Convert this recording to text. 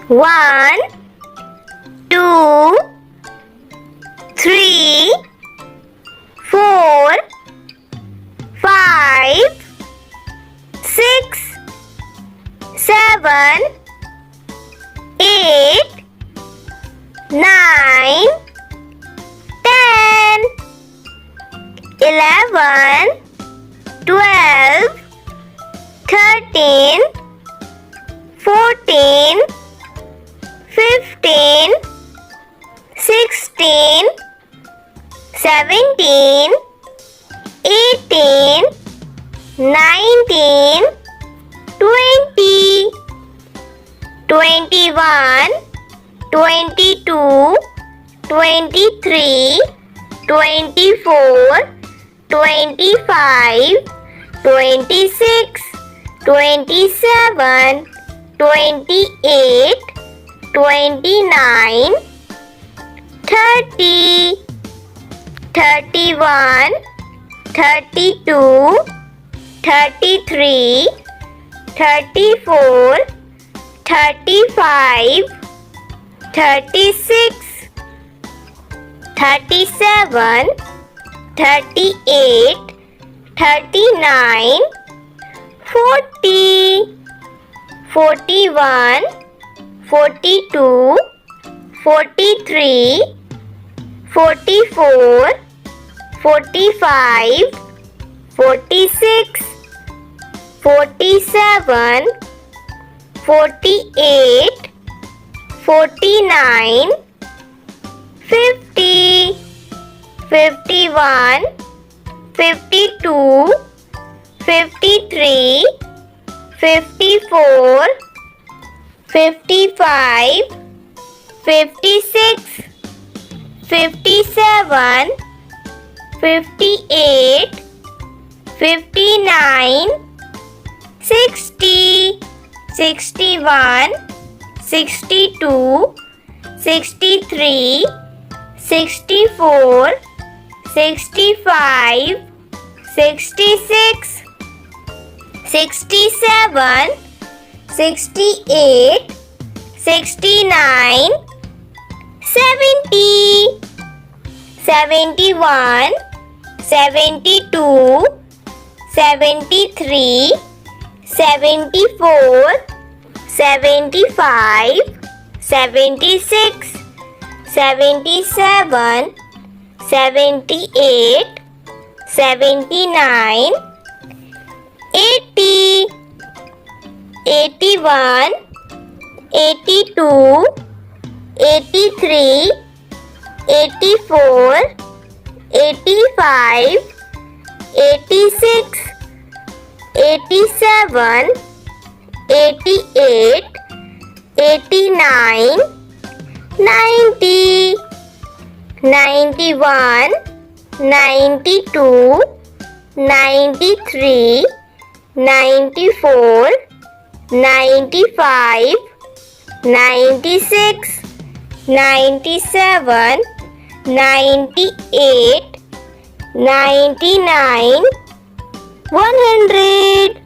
1, 2, 3, 4, 5, 6, 7, 8, 9, 10, 11, 12, 13, 14, 15, 16, 17, 18, 19, 20, 21, 22, 23, 24, 25, 26, 27, 28, 29, 30, 31, 32, 33, 34, 35, 36, 37, 38, 39, 40, 41, 42, 43, 44, 45, 46, 47, 48, 49, 50, 51, 52, 53, 54, 55, 56, 57, 58, 59, 60, 61, 62, 63, 64, 65, 66, 67, 68, 69, 70, 71, 72, 73, 74, 75, 76, 77, 78, 79, 80, 81, 82, 83, 84, 85, 86, 87, 88, 89, 90, 91, 92, 93, 94, 95, 96, 97, 98, 99, 100.